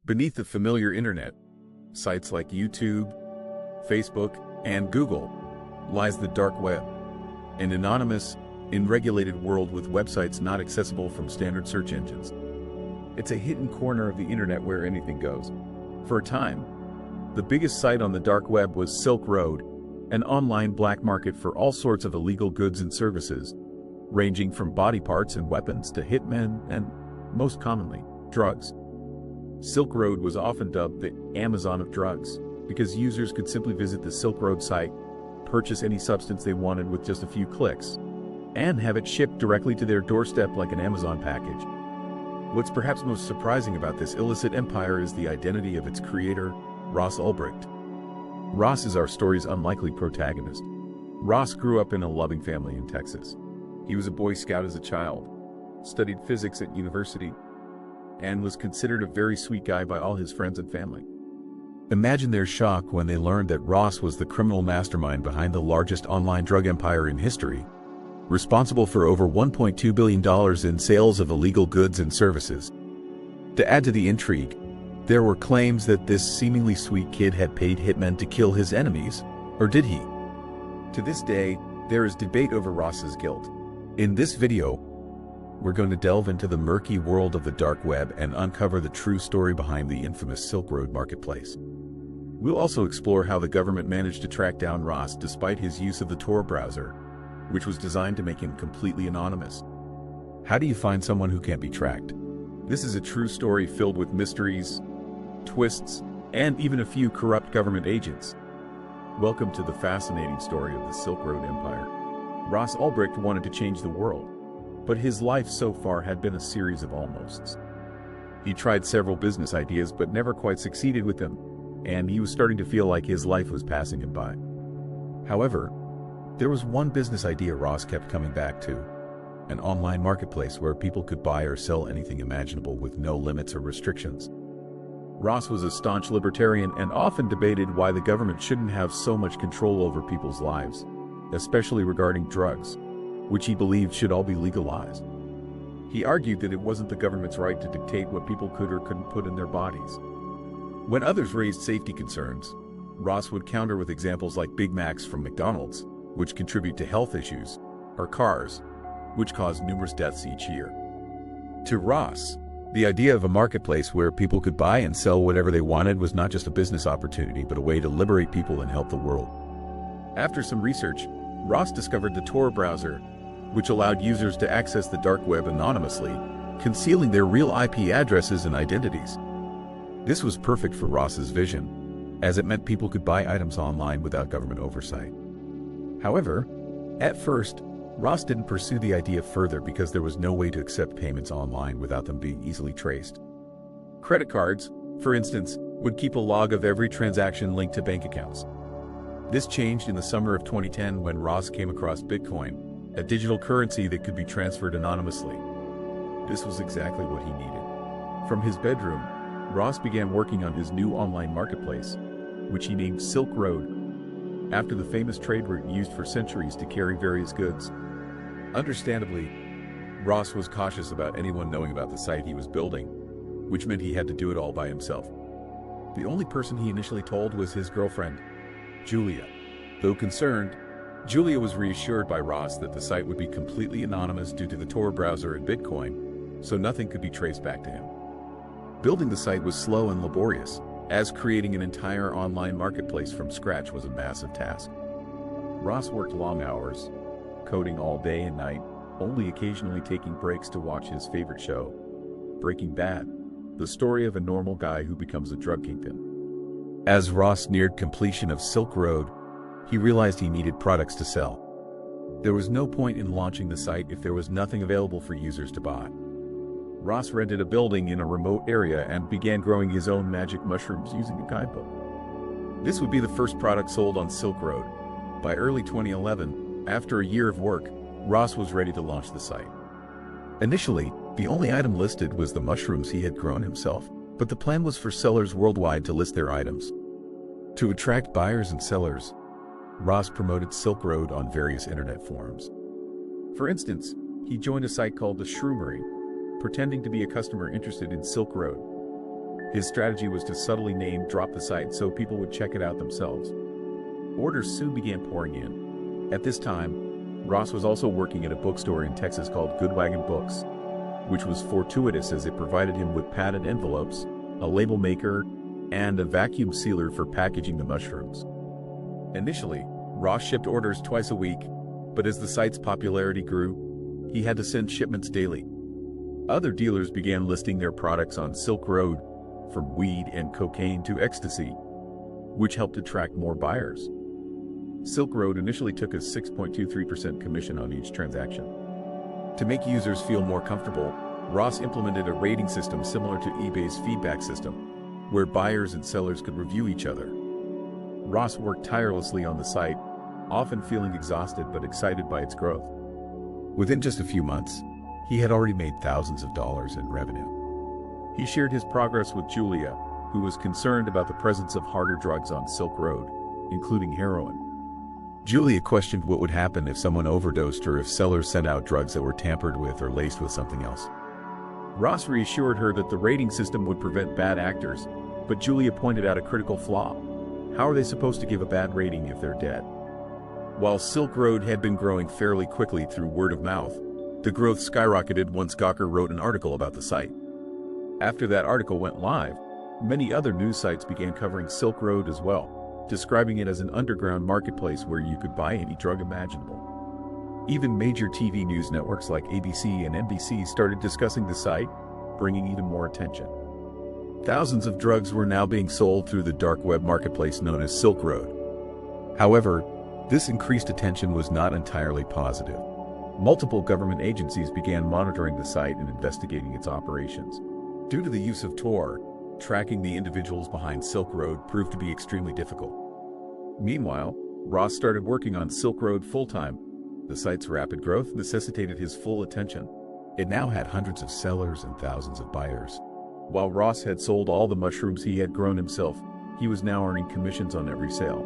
Beneath the familiar internet, sites like YouTube, Facebook, and Google, lies the dark web, an anonymous, unregulated world with websites not accessible from standard search engines. It's a hidden corner of the internet where anything goes. For a time, the biggest site on the dark web was Silk Road, an online black market for all sorts of illegal goods and services, ranging from body parts and weapons to hitmen and, most commonly, drugs. Silk Road was often dubbed the Amazon of drugs because users could simply visit the Silk Road site, purchase any substance they wanted with just a few clicks, and have it shipped directly to their doorstep like an Amazon package. What's perhaps most surprising about this illicit empire is the identity of its creator, Ross Ulbricht. Ross is our story's unlikely protagonist. Ross grew up in a loving family in Texas. He was a Boy Scout as a child, studied physics at university, and was considered a very sweet guy by all his friends and family. Imagine their shock when they learned that Ross was the criminal mastermind behind the largest online drug empire in history, responsible for over $1.2 billion in sales of illegal goods and services. To add to the intrigue, there were claims that this seemingly sweet kid had paid hitmen to kill his enemies, or did he? To this day, there is debate over Ross's guilt. In this video, we're going to delve into the murky world of the dark web and uncover the true story behind the infamous Silk Road marketplace. We'll also explore how the government managed to track down Ross despite his use of the Tor browser, which was designed to make him completely anonymous. How do you find someone who can't be tracked? This is a true story filled with mysteries, twists, and even a few corrupt government agents. Welcome to the fascinating story of the Silk Road Empire. Ross Ulbricht wanted to change the world, but his life so far had been a series of almosts. He tried several business ideas but never quite succeeded with them, and he was starting to feel like his life was passing him by. However, there was one business idea Ross kept coming back to: an online marketplace where people could buy or sell anything imaginable with no limits or restrictions. Ross was a staunch libertarian and often debated why the government shouldn't have so much control over people's lives, especially regarding drugs, which he believed should all be legalized. He argued that it wasn't the government's right to dictate what people could or couldn't put in their bodies. When others raised safety concerns, Ross would counter with examples like Big Macs from McDonald's, which contribute to health issues, or cars, which cause numerous deaths each year. To Ross, the idea of a marketplace where people could buy and sell whatever they wanted was not just a business opportunity but a way to liberate people and help the world. After some research, Ross discovered the Tor browser, which allowed users to access the dark web anonymously, concealing their real IP addresses and identities. This was perfect for Ross's vision, as it meant people could buy items online without government oversight. However, at first, Ross didn't pursue the idea further because there was no way to accept payments online without them being easily traced. Credit cards, for instance, would keep a log of every transaction linked to bank accounts. This changed in the summer of 2010 when Ross came across Bitcoin, a digital currency that could be transferred anonymously. This was exactly what he needed. From his bedroom, Ross began working on his new online marketplace, which he named Silk Road, after the famous trade route used for centuries to carry various goods. Understandably, Ross was cautious about anyone knowing about the site he was building, which meant he had to do it all by himself. The only person he initially told was his girlfriend, Julia. Though concerned, Julia was reassured by Ross that the site would be completely anonymous due to the Tor browser and Bitcoin, so nothing could be traced back to him. Building the site was slow and laborious, as creating an entire online marketplace from scratch was a massive task. Ross worked long hours, coding all day and night, only occasionally taking breaks to watch his favorite show, Breaking Bad, the story of a normal guy who becomes a drug kingpin. As Ross neared completion of Silk Road, he realized he needed products to sell. There was no point in launching the site if there was nothing available for users to buy. Ross rented a building in a remote area and began growing his own magic mushrooms using a guidebook. This would be the first product sold on Silk Road. By early 2011, after a year of work, Ross was ready to launch the site. Initially, the only item listed was the mushrooms he had grown himself, but the plan was for sellers worldwide to list their items. To attract buyers and sellers, Ross promoted Silk Road on various internet forums. For instance, he joined a site called the Shroomery, pretending to be a customer interested in Silk Road. His strategy was to subtly name-drop the site so people would check it out themselves. Orders soon began pouring in. At this time, Ross was also working at a bookstore in Texas called Goodwagon Books, which was fortuitous as it provided him with padded envelopes, a label maker, and a vacuum sealer for packaging the mushrooms. Initially, Ross shipped orders twice a week, but as the site's popularity grew, he had to send shipments daily. Other dealers began listing their products on Silk Road, from weed and cocaine to ecstasy, which helped attract more buyers. Silk Road initially took a 6.23% commission on each transaction. To make users feel more comfortable, Ross implemented a rating system similar to eBay's feedback system, where buyers and sellers could review each other. Ross worked tirelessly on the site, often feeling exhausted but excited by its growth. Within just a few months, he had already made thousands of dollars in revenue. He shared his progress with Julia, who was concerned about the presence of harder drugs on Silk Road, including heroin. Julia questioned what would happen if someone overdosed or if sellers sent out drugs that were tampered with or laced with something else. Ross reassured her that the rating system would prevent bad actors, but Julia pointed out a critical flaw. How are they supposed to give a bad rating if they're dead? While Silk Road had been growing fairly quickly through word of mouth, the growth skyrocketed once Gawker wrote an article about the site. After that article went live, many other news sites began covering Silk Road as well, describing it as an underground marketplace where you could buy any drug imaginable. Even major TV news networks like ABC and NBC started discussing the site, bringing even more attention. Thousands of drugs were now being sold through the dark web marketplace known as Silk Road. However, this increased attention was not entirely positive. Multiple government agencies began monitoring the site and investigating its operations. Due to the use of Tor, tracking the individuals behind Silk Road proved to be extremely difficult. Meanwhile, Ross started working on Silk Road full-time. The site's rapid growth necessitated his full attention. It now had hundreds of sellers and thousands of buyers. While Ross had sold all the mushrooms he had grown himself, he was now earning commissions on every sale.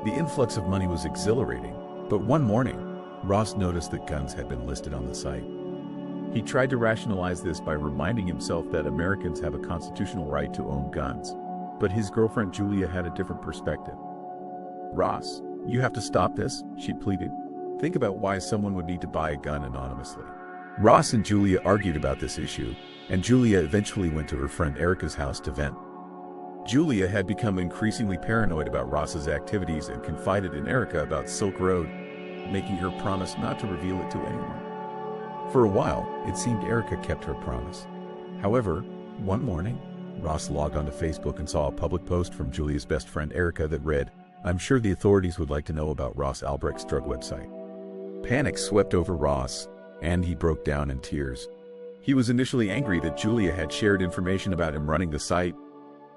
The influx of money was exhilarating, but one morning, Ross noticed that guns had been listed on the site. He tried to rationalize this by reminding himself that Americans have a constitutional right to own guns, but his girlfriend Julia had a different perspective. "Ross, you have to stop this," she pleaded. "Think about why someone would need to buy a gun anonymously." Ross and Julia argued about this issue, and Julia eventually went to her friend Erica's house to vent. Julia had become increasingly paranoid about Ross's activities and confided in Erica about Silk Road, making her promise not to reveal it to anyone. For a while, it seemed Erica kept her promise. However, one morning, Ross logged onto Facebook and saw a public post from Julia's best friend Erica that read, "I'm sure the authorities would like to know about Ross Ulbricht's drug website." Panic swept over Ross, and he broke down in tears. He was initially angry that Julia had shared information about him running the site,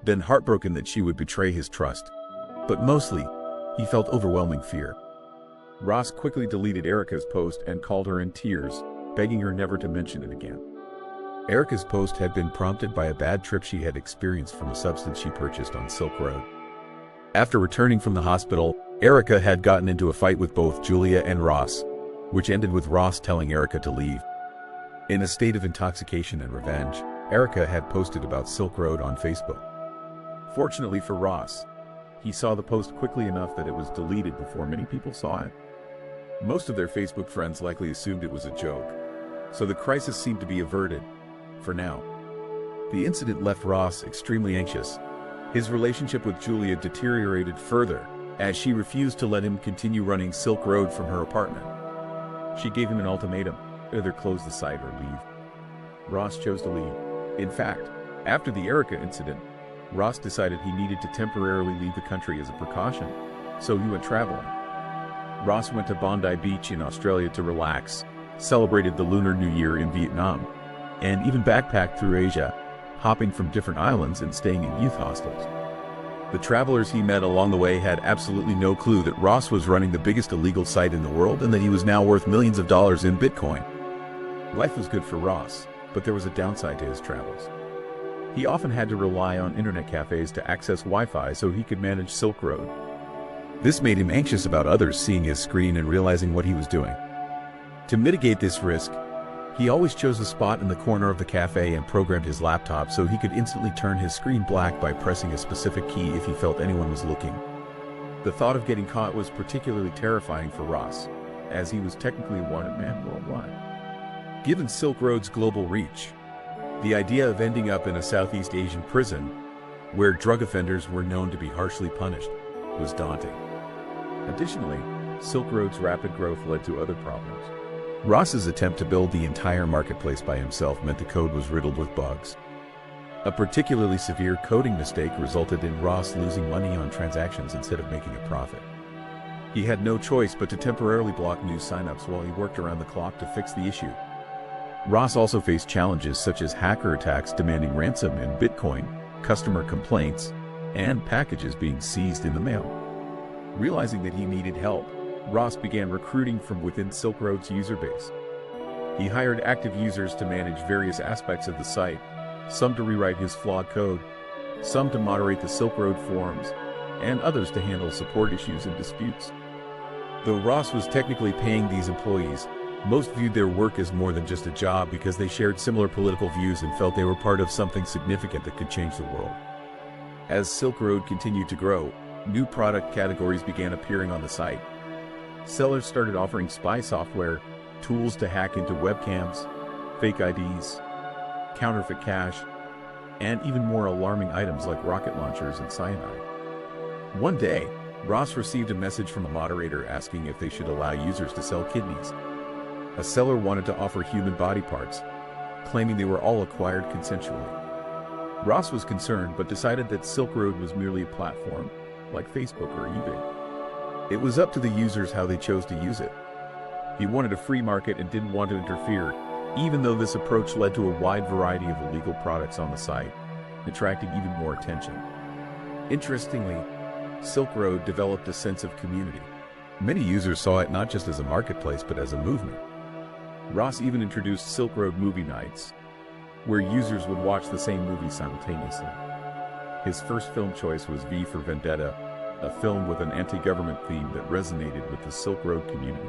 then heartbroken that she would betray his trust. But mostly, he felt overwhelming fear. Ross quickly deleted Erica's post and called her in tears, begging her never to mention it again. Erica's post had been prompted by a bad trip she had experienced from a substance she purchased on Silk Road. After returning from the hospital, Erica had gotten into a fight with both Julia and Ross, which ended with Ross telling Erica to leave. In a state of intoxication and revenge, Erica had posted about Silk Road on Facebook. Fortunately for Ross, he saw the post quickly enough that it was deleted before many people saw it. Most of their Facebook friends likely assumed it was a joke, so the crisis seemed to be averted, for now. The incident left Ross extremely anxious. His relationship with Julia deteriorated further, as she refused to let him continue running Silk Road from her apartment. She gave him an ultimatum: either close the site or leave. Ross chose to leave. In fact, after the Erica incident, Ross decided he needed to temporarily leave the country as a precaution, so he went traveling. Ross went to Bondi Beach in Australia to relax, celebrated the Lunar New Year in Vietnam, and even backpacked through Asia, hopping from different islands and staying in youth hostels. The travelers he met along the way had absolutely no clue that Ross was running the biggest illegal site in the world and that he was now worth millions of dollars in Bitcoin. Life was good for Ross, but there was a downside to his travels. He often had to rely on internet cafes to access Wi-Fi so he could manage Silk Road. This made him anxious about others seeing his screen and realizing what he was doing. To mitigate this risk, He always chose a spot in the corner of the cafe and programmed his laptop so he could instantly turn his screen black by pressing a specific key if he felt anyone was looking. The thought of getting caught was particularly terrifying for Ross, as he was technically a wanted man worldwide. Given Silk Road's global reach, the idea of ending up in a Southeast Asian prison, where drug offenders were known to be harshly punished, was daunting. Additionally, Silk Road's rapid growth led to other problems. Ross's attempt to build the entire marketplace by himself meant the code was riddled with bugs. A particularly severe coding mistake resulted in Ross losing money on transactions instead of making a profit. He had no choice but to temporarily block new signups while he worked around the clock to fix the issue. Ross also faced challenges such as hacker attacks demanding ransom in Bitcoin, customer complaints, and packages being seized in the mail. Realizing that he needed help, Ross began recruiting from within Silk Road's user base. He hired active users to manage various aspects of the site, some to rewrite his flawed code, some to moderate the Silk Road forums, and others to handle support issues and disputes. Though Ross was technically paying these employees, most viewed their work as more than just a job because they shared similar political views and felt they were part of something significant that could change the world. As Silk Road continued to grow, new product categories began appearing on the site. Sellers started offering spy software, tools to hack into webcams, fake IDs, counterfeit cash, and even more alarming items like rocket launchers and cyanide. One day, Ross received a message from a moderator asking if they should allow users to sell kidneys. A seller wanted to offer human body parts, claiming they were all acquired consensually. Ross was concerned but decided that Silk Road was merely a platform, like Facebook or eBay. It was up to the users how they chose to use it. He wanted a free market and didn't want to interfere, even though this approach led to a wide variety of illegal products on the site, attracting even more attention. Interestingly, Silk Road developed a sense of community. Many users saw it not just as a marketplace but as a movement. Ross even introduced Silk Road movie nights, where users would watch the same movie simultaneously. His first film choice was V for Vendetta, a film with an anti-government theme that resonated with the Silk Road community.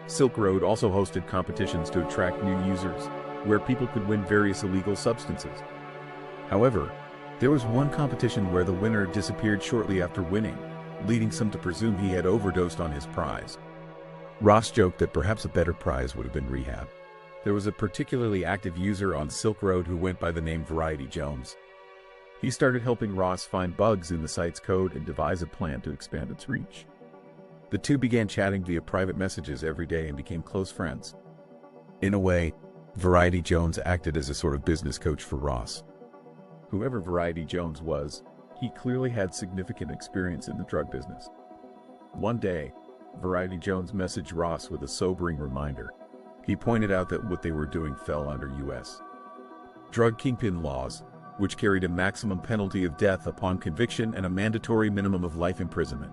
Silk Road also hosted competitions to attract new users, where people could win various illegal substances. However, there was one competition where the winner disappeared shortly after winning, leading some to presume he had overdosed on his prize. Ross joked that perhaps a better prize would have been rehab. There was a particularly active user on Silk Road who went by the name Variety Jones. He started helping Ross find bugs in the site's code and devise a plan to expand its reach. The two began chatting via private messages every day and became close friends. In a way, Variety Jones acted as a sort of business coach for Ross. Whoever Variety Jones was, he clearly had significant experience in the drug business. One day, Variety Jones messaged Ross with a sobering reminder. He pointed out that what they were doing fell under U.S. drug kingpin laws, which carried a maximum penalty of death upon conviction and a mandatory minimum of life imprisonment.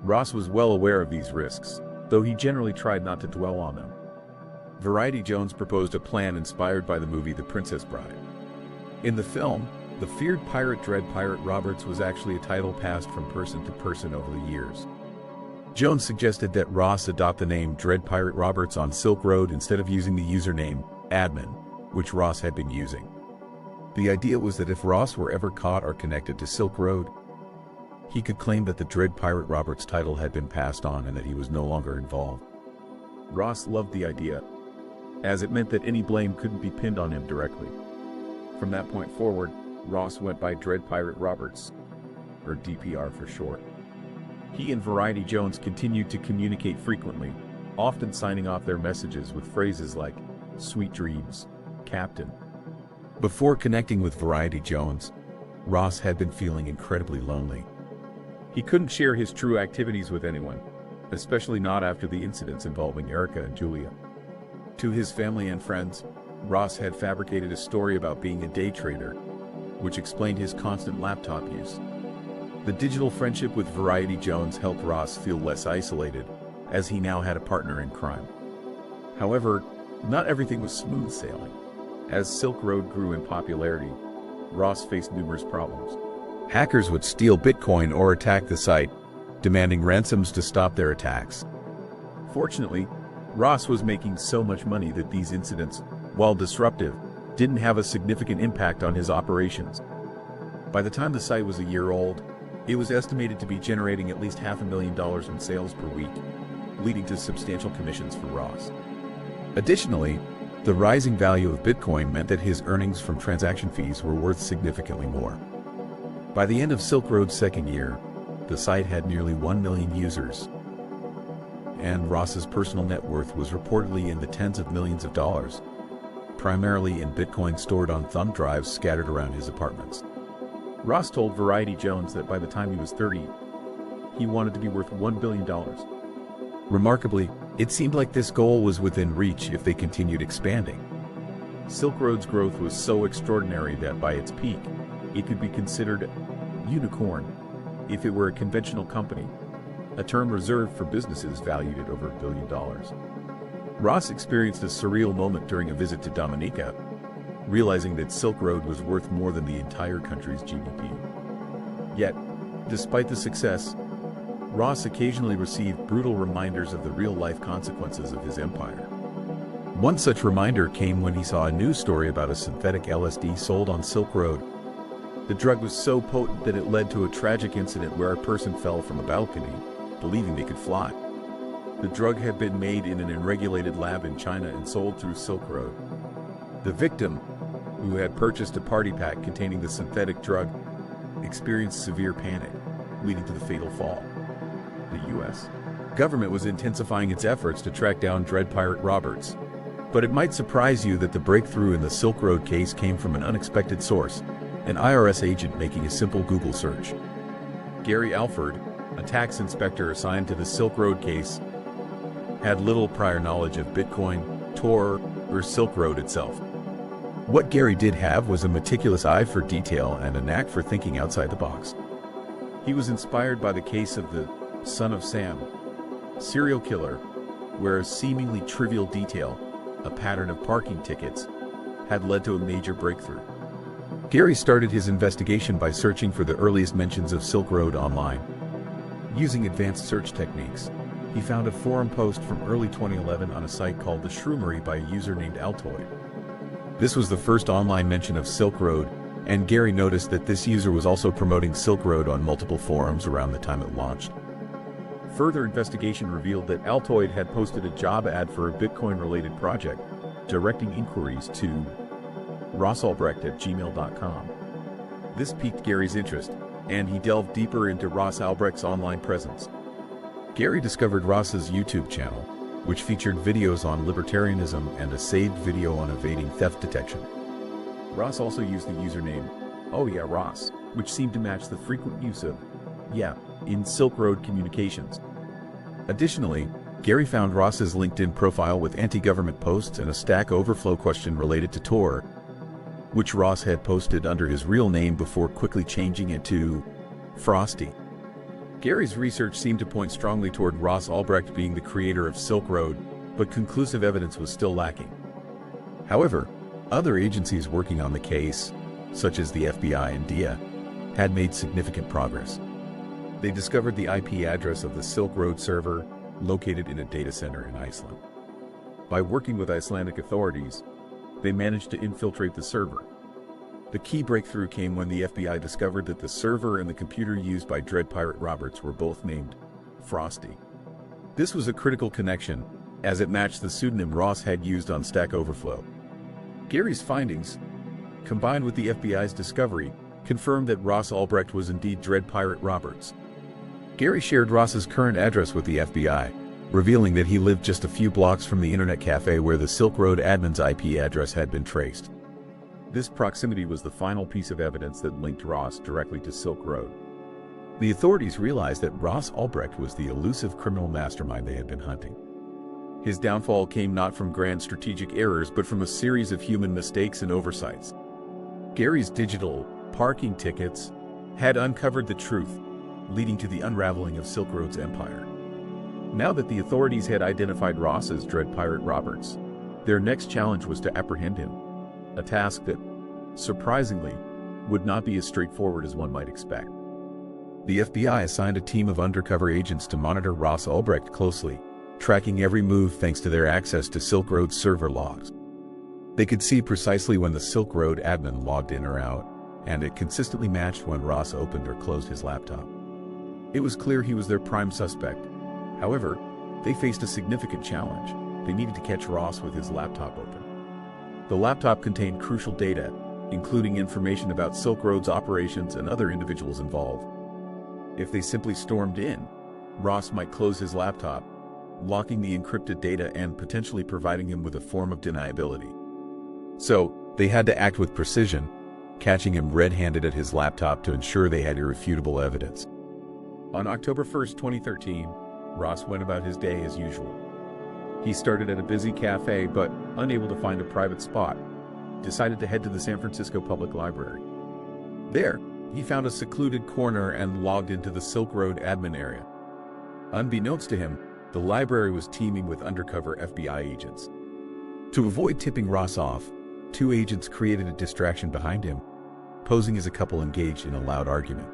Ross was well aware of these risks, though he generally tried not to dwell on them. Variety Jones proposed a plan inspired by the movie The Princess Bride. In the film, the feared pirate Dread Pirate Roberts was actually a title passed from person to person over the years. Jones suggested that Ross adopt the name Dread Pirate Roberts on Silk Road instead of using the username admin, which Ross had been using. The idea was that if Ross were ever caught or connected to Silk Road, he could claim that the Dread Pirate Roberts title had been passed on and that he was no longer involved. Ross loved the idea, as it meant that any blame couldn't be pinned on him directly. From that point forward, Ross went by Dread Pirate Roberts, or DPR for short. He and Variety Jones continued to communicate frequently, often signing off their messages with phrases like, "Sweet dreams, Captain." Before connecting with Variety Jones, Ross had been feeling incredibly lonely. He couldn't share his true activities with anyone, especially not after the incidents involving Erica and Julia. To his family and friends, Ross had fabricated a story about being a day trader, which explained his constant laptop use. The digital friendship with Variety Jones helped Ross feel less isolated, as he now had a partner in crime. However, not everything was smooth sailing. As Silk Road grew in popularity, Ross faced numerous problems. Hackers would steal Bitcoin or attack the site, demanding ransoms to stop their attacks. Fortunately, Ross was making so much money that these incidents, while disruptive, didn't have a significant impact on his operations. By the time the site was a year old, it was estimated to be generating at least $500,000 in sales per week, leading to substantial commissions for Ross. Additionally, the rising value of Bitcoin meant that his earnings from transaction fees were worth significantly more. By the end of Silk Road's second year, the site had nearly 1 million users, and Ross's personal net worth was reportedly in the tens of millions of dollars, primarily in Bitcoin stored on thumb drives scattered around his apartments. Ross told Variety Jones that by the time he was 30, he wanted to be worth $1 billion. Remarkably, it seemed like this goal was within reach if they continued expanding. Silk Road's growth was so extraordinary that by its peak, it could be considered unicorn if it were a conventional company, a term reserved for businesses valued at over $1 billion. Ross experienced a surreal moment during a visit to Dominica, realizing that Silk Road was worth more than the entire country's GDP. Yet, despite the success, Ross occasionally received brutal reminders of the real-life consequences of his empire. One such reminder came when he saw a news story about a synthetic LSD sold on Silk Road. The drug was so potent that it led to a tragic incident where a person fell from a balcony, believing they could fly. The drug had been made in an unregulated lab in China and sold through Silk Road. The victim, who had purchased a party pack containing the synthetic drug, experienced severe panic, leading to the fatal fall. The U.S. government was intensifying its efforts to track down Dread Pirate Roberts. But it might surprise you that the breakthrough in the Silk Road case came from an unexpected source, an IRS agent making a simple Google search. Gary Alford, a tax inspector assigned to the Silk Road case, had little prior knowledge of Bitcoin, Tor, or Silk Road itself. What Gary did have was a meticulous eye for detail and a knack for thinking outside the box. He was inspired by the case of the Son of Sam serial killer, where a seemingly trivial detail, a pattern of parking tickets, had led to a major breakthrough. Gary started his investigation by searching for the earliest mentions of Silk Road online. Using advanced search techniques, he found a forum post from early 2011 on a site called The Shroomery by a user named Altoid. This was the first online mention of Silk Road, and Gary noticed that this user was also promoting Silk Road on multiple forums around the time it launched. Further investigation revealed that Altoid had posted a job ad for a Bitcoin-related project, directing inquiries to rossalbrecht@gmail.com. This piqued Gary's interest, and he delved deeper into Ross Albrecht's online presence. Gary discovered Ross's YouTube channel, which featured videos on libertarianism and a saved video on evading theft detection. Ross also used the username, "Oh yeah, Ross," which seemed to match the frequent use of "yeah" in Silk Road communications. Additionally, Gary found Ross's LinkedIn profile with anti-government posts and a Stack Overflow question related to Tor, which Ross had posted under his real name before quickly changing it to Frosty. Gary's research seemed to point strongly toward Ross Ulbricht being the creator of Silk Road, but conclusive evidence was still lacking. However, other agencies working on the case, such as the FBI and DIA, had made significant progress. They discovered the IP address of the Silk Road server, located in a data center in Iceland. By working with Icelandic authorities, they managed to infiltrate the server. The key breakthrough came when the FBI discovered that the server and the computer used by Dread Pirate Roberts were both named Frosty. This was a critical connection, as it matched the pseudonym Ross had used on Stack Overflow. Gary's findings, combined with the FBI's discovery, confirmed that Ross Ulbricht was indeed Dread Pirate Roberts. Gary shared Ross's current address with the FBI, revealing that he lived just a few blocks from the internet cafe where the Silk Road admin's IP address had been traced. This proximity was the final piece of evidence that linked Ross directly to Silk Road. The authorities realized that Ross Ulbricht was the elusive criminal mastermind they had been hunting. His downfall came not from grand strategic errors but from a series of human mistakes and oversights. Gary's digital parking tickets had uncovered the truth, leading to the unraveling of Silk Road's empire. Now that the authorities had identified Ross as Dread Pirate Roberts, their next challenge was to apprehend him, a task that, surprisingly, would not be as straightforward as one might expect. The FBI assigned a team of undercover agents to monitor Ross Ulbricht closely, tracking every move thanks to their access to Silk Road's server logs. They could see precisely when the Silk Road admin logged in or out, and it consistently matched when Ross opened or closed his laptop. It was clear he was their prime suspect. However, they faced a significant challenge. They needed to catch Ross with his laptop open. The laptop contained crucial data, including information about Silk Road's operations and other individuals involved. If they simply stormed in, Ross might close his laptop, locking the encrypted data and potentially providing him with a form of deniability. So, they had to act with precision, catching him red-handed at his laptop to ensure they had irrefutable evidence. On October 1, 2013, Ross went about his day as usual. He started at a busy cafe, but unable to find a private spot, decided to head to the San Francisco Public Library. There, he found a secluded corner and logged into the Silk Road admin area. Unbeknownst to him, the library was teeming with undercover FBI agents. To avoid tipping Ross off, 2 agents created a distraction behind him, posing as a couple engaged in a loud argument.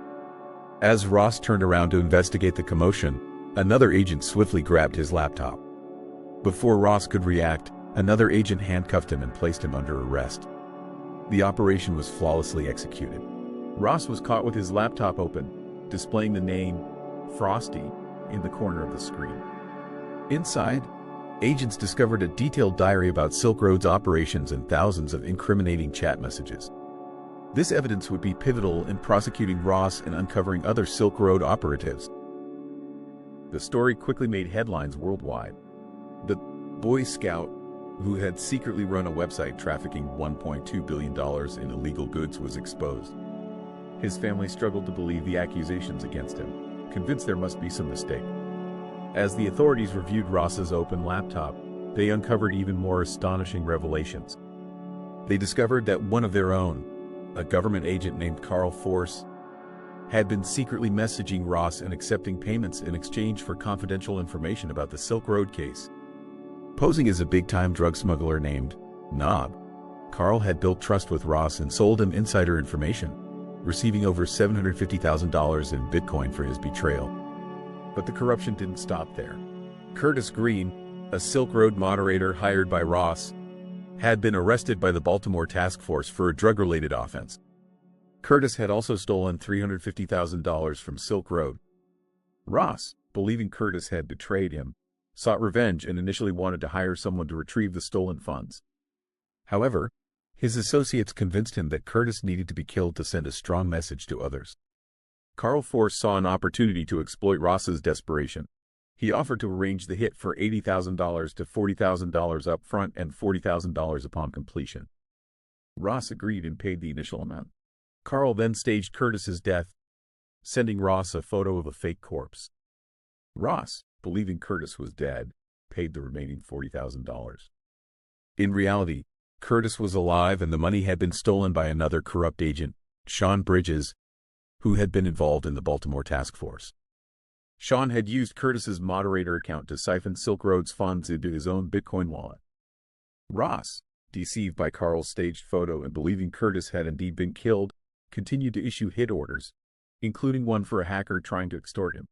As Ross turned around to investigate the commotion, another agent swiftly grabbed his laptop. Before Ross could react, another agent handcuffed him and placed him under arrest. The operation was flawlessly executed. Ross was caught with his laptop open, displaying the name Frosty in the corner of the screen. Inside, agents discovered a detailed diary about Silk Road's operations and thousands of incriminating chat messages. This evidence would be pivotal in prosecuting Ross and uncovering other Silk Road operatives. The story quickly made headlines worldwide. The Boy Scout, who had secretly run a website trafficking $1.2 billion in illegal goods, was exposed. His family struggled to believe the accusations against him, convinced there must be some mistake. As the authorities reviewed Ross's open laptop, they uncovered even more astonishing revelations. They discovered that one of their own, a government agent named Carl Force, had been secretly messaging Ross and accepting payments in exchange for confidential information about the Silk Road case. Posing as a big-time drug smuggler named Knob, Carl had built trust with Ross and sold him insider information, receiving over $750,000 in Bitcoin for his betrayal. But the corruption didn't stop there. Curtis Green, a Silk Road moderator hired by Ross, had been arrested by the Baltimore task force for a drug-related offense. Curtis had also stolen $350,000 from Silk Road. Ross, believing Curtis had betrayed him, sought revenge and initially wanted to hire someone to retrieve the stolen funds. However, his associates convinced him that Curtis needed to be killed to send a strong message to others. Carl Force saw an opportunity to exploit Ross's desperation. He offered to arrange the hit for $80,000 to $40,000 up front and $40,000 upon completion. Ross agreed and paid the initial amount. Carl then staged Curtis's death, sending Ross a photo of a fake corpse. Ross, believing Curtis was dead, paid the remaining $40,000. In reality, Curtis was alive and the money had been stolen by another corrupt agent, Sean Bridges, who had been involved in the Baltimore task force. Sean had used Curtis's moderator account to siphon Silk Road's funds into his own Bitcoin wallet. Ross, deceived by Carl's staged photo and believing Curtis had indeed been killed, continued to issue hit orders, including one for a hacker trying to extort him.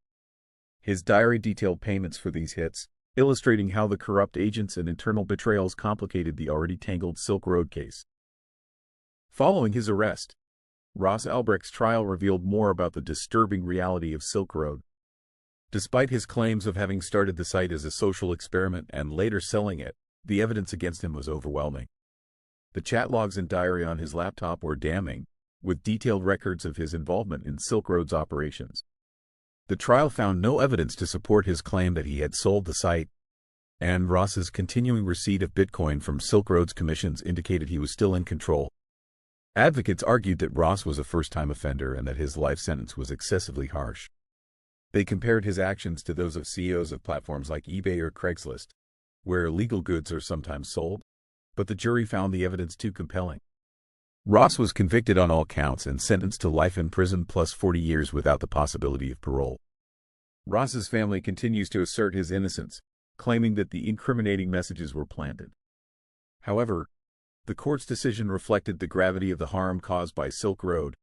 His diary detailed payments for these hits, illustrating how the corrupt agents and internal betrayals complicated the already tangled Silk Road case. Following his arrest, Ross Ulbricht's trial revealed more about the disturbing reality of Silk Road. Despite his claims of having started the site as a social experiment and later selling it, the evidence against him was overwhelming. The chat logs and diary on his laptop were damning, with detailed records of his involvement in Silk Road's operations. The trial found no evidence to support his claim that he had sold the site, and Ross's continuing receipt of Bitcoin from Silk Road's commissions indicated he was still in control. Advocates argued that Ross was a first-time offender and that his life sentence was excessively harsh. They compared his actions to those of CEOs of platforms like eBay or Craigslist, where illegal goods are sometimes sold, but the jury found the evidence too compelling. Ross was convicted on all counts and sentenced to life in prison plus 40 years without the possibility of parole. Ross's family continues to assert his innocence, claiming that the incriminating messages were planted. However, the court's decision reflected the gravity of the harm caused by Silk Road,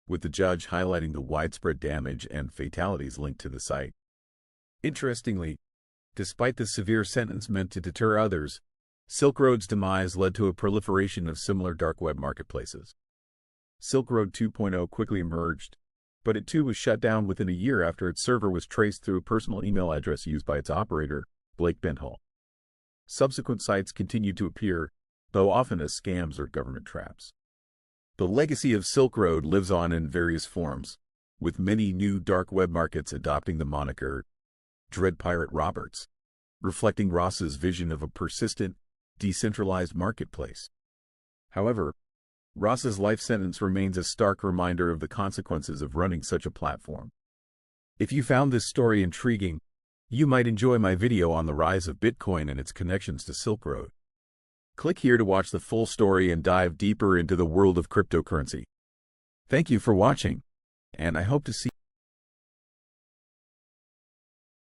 with the judge highlighting the widespread damage and fatalities linked to the site. Interestingly, Despite the severe sentence meant to deter others, Silk Road's demise led to a proliferation of similar dark web marketplaces. Silk Road 2.0 quickly emerged, but it too was shut down within a year after its server was traced through a personal email address used by its operator, Blake Benthall. Subsequent sites continued to appear, though often as scams or government traps. The legacy of Silk Road lives on in various forms, with many new dark web markets adopting the moniker Dread Pirate Roberts, reflecting Ross's vision of a persistent, decentralized marketplace. However, Ross's life sentence remains a stark reminder of the consequences of running such a platform. If you found this story intriguing, you might enjoy my video on the rise of Bitcoin and its connections to Silk Road. Click here to watch the full story and dive deeper into the world of cryptocurrency. Thank you for watching, and I hope to see you